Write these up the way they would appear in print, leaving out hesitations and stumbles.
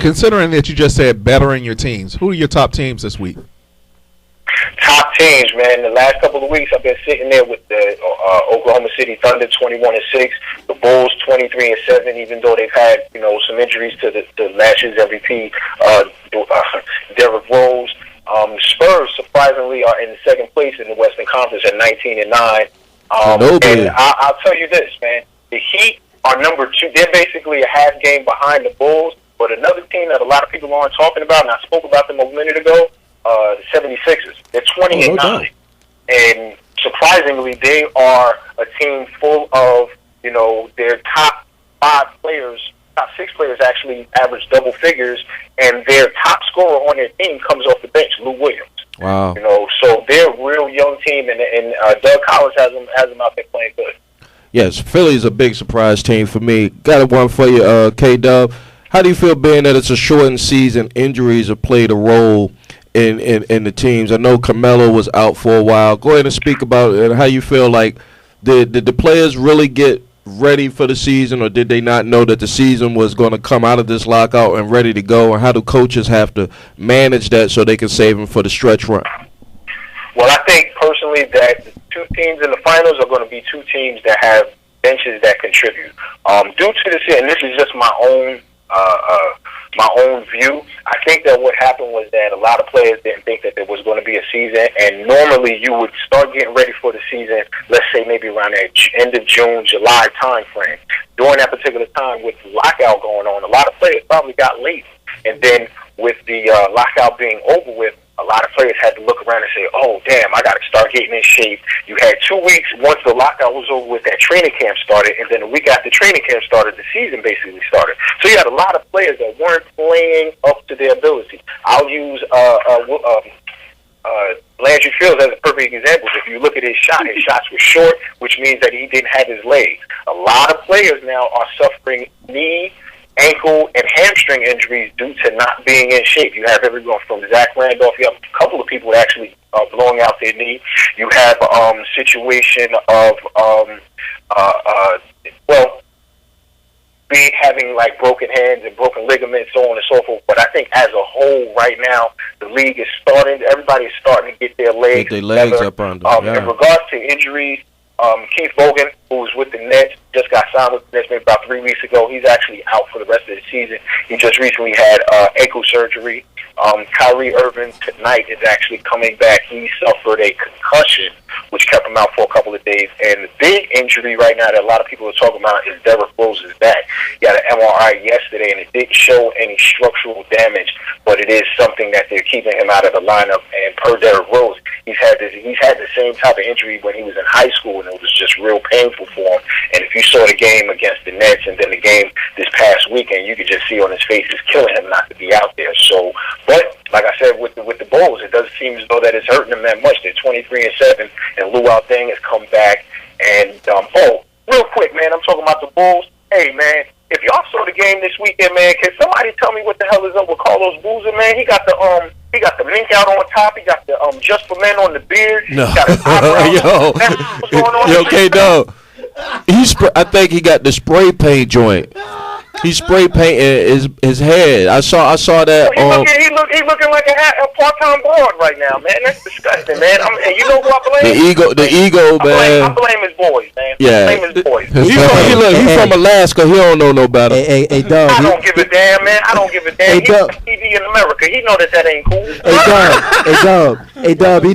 Considering that you just said bettering your teams, who are your top teams this week? Top teams, man. The last couple of weeks, I've been sitting there with the Oklahoma City Thunder, 21-6, the Bulls, 23-7. Even though they've had some injuries to the last year's MVP, Derrick Rose. Spurs surprisingly are in the second place in the Western Conference at 19-9. And I'll tell you this, man. The Heat are number 2. They're basically a half game behind the Bulls. But another team that a lot of people aren't talking about, and I spoke about them a minute ago, the 76ers. They're 20-9. And surprisingly, they are a team full of, their top 5 players, top 6 players actually average double figures, and their top scorer on their team comes off the bench, Lou Williams. Wow. So they're a real young team, and Doug Collins has them out there playing good. Yes, Philly's a big surprise team for me. Got one for you, Kdub. How do you feel being that it's a shortened season? Injuries have played a role in the teams. I know Carmelo was out for a while. Go ahead and speak about it and how you feel like did the players really get ready for the season, or did they not know that the season was going to come out of this lockout and ready to go? And how do coaches have to manage that so they can save them for the stretch run? Well, I think personally that the 2 teams in the finals are going to be 2 teams that have benches that contribute. Due to this, and this is just my own view, I think that what happened was that a lot of players didn't think that there was going to be a season, and normally you would start getting ready for the season, let's say maybe around the end of June, July time frame. During that particular time with the lockout going on, a lot of players probably got late, and then with the lockout being over with, a lot of players had to look around and say, oh, damn, I got to start getting in shape. You had 2 weeks once the lockout was over with, that training camp started, and then a week after training camp started, the season basically started. So you had a lot of players that weren't playing up to their ability. I'll use Landry Fields as a perfect example. If you look at his shots were short, which means that he didn't have his legs. A lot of players now are suffering knee, ankle, and hamstring injuries due to not being in shape. You have everyone from Zach Randolph. You have a couple of people that actually blowing out their knee. You have situation of having like broken hands and broken ligaments, so on and so forth. But I think as a whole, right now, the league is everybody's starting to get their legs up on them. In regards to injuries, Keith Bogan, who was with the Nets, just got signed with the Nets maybe about 3 weeks ago. He's actually out for the rest of the season. He just recently had ankle surgery. Kyrie Irving tonight is actually coming back. He suffered a concussion, which kept him out for a couple of days. And the big injury right now that a lot of people are talking about is Derrick Rose's back. He had an MRI yesterday, and it didn't show any structural damage, but it is something that they're keeping him out of the lineup. And per Derrick Rose, he's had the same type of injury when he was in high school, and it was just real painful for him. And if you saw the game against the Nets and then the game this past weekend, you could just see on his face it's killing him not to be out there. So, but like I said, with the Bulls, it doesn't seem as though that it's hurting them that much. They're 23-7, and Luau Deng has come back. And real quick, man, I'm talking about the Bulls. Hey, man, if y'all saw the game this weekend, man, can somebody tell me what the hell is up with Carlos Boozer, man? He got the mink out on top. He got the Just for Men on the beard. No, he got his eyebrows. What's going on? Yo, Kdub. I think he got the spray paint joint. He's spray painting his head. I saw that. He looking like a part-time broad right now, man. That's disgusting, man. And you know who I blame? The ego, man. I blame his boys, man. Yeah. I blame his boys. He's from Alaska. He don't know no better. Hey, Doug. I don't give a damn, man. I don't give a damn. He's on TV in America. He know that ain't cool. Hey, Doug. He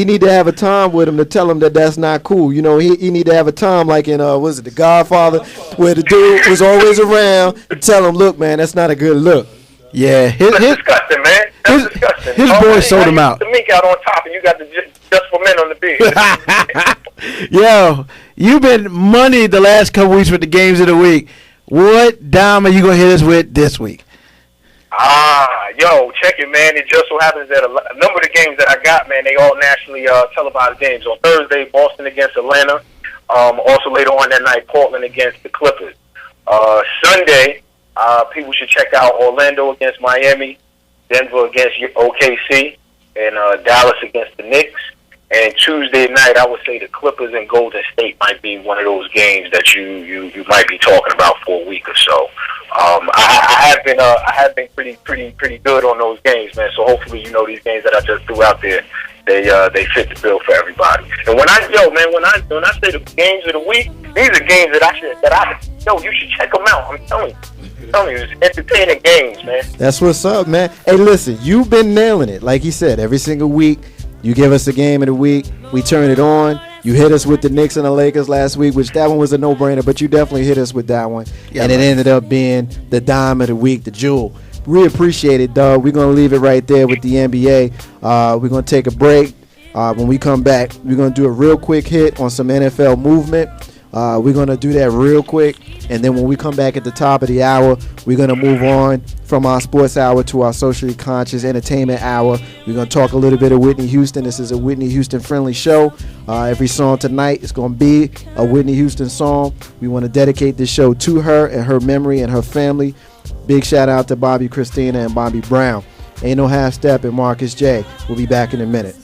need to have a time with him to tell him that that's not cool. You know, he need to have a time like in The Godfather, where the dude was always around and tell him, look, man, that's not a good look. Yeah, that's disgusting, man. That's disgusting. His boys sold him out. The mink out on top, and you got the Just for Men on the beard. Yo, you've been money the last couple weeks with the games of the week. What dime are you gonna hit us with this week? Check it, man. It just so happens that a number of the games that I got, man, they all nationally televised games. On Thursday, Boston against Atlanta. Also later on that night, Portland against the Clippers. Sunday, people should check out Orlando against Miami, Denver against OKC, and Dallas against the Knicks. And Tuesday night, I would say the Clippers and Golden State might be one of those games that you might be talking about for a week or so. I have been pretty good on those games, man. So hopefully, these games that I just threw out there, they fit the bill for everybody. And when I say the games of the week, these are games you should check them out. I'm telling you. It's entertaining games, man. That's what's up, man. Hey, listen, you've been nailing it. Like he said, every single week, you give us a game of the week. We turn it on. You hit us with the Knicks and the Lakers last week, which that one was a no-brainer, but you definitely hit us with that one. Yeah, and it ended up being the dime of the week, the jewel. We appreciate it, dog. We're going to leave it right there with the NBA. We're going to take a break. When we come back, we're going to do a real quick hit on some NFL movement. We're going to do that real quick. And then when we come back at the top of the hour, we're going to move on from our sports hour to our socially conscious entertainment hour. We're going to talk a little bit of Whitney Houston. This is a Whitney Houston friendly show. Every song tonight is going to be a Whitney Houston song. We want to dedicate this show to her and her memory and her family. Big shout out to Bobby Christina and Bobby Brown. Ain't no half step and Marcus J. We'll be back in a minute.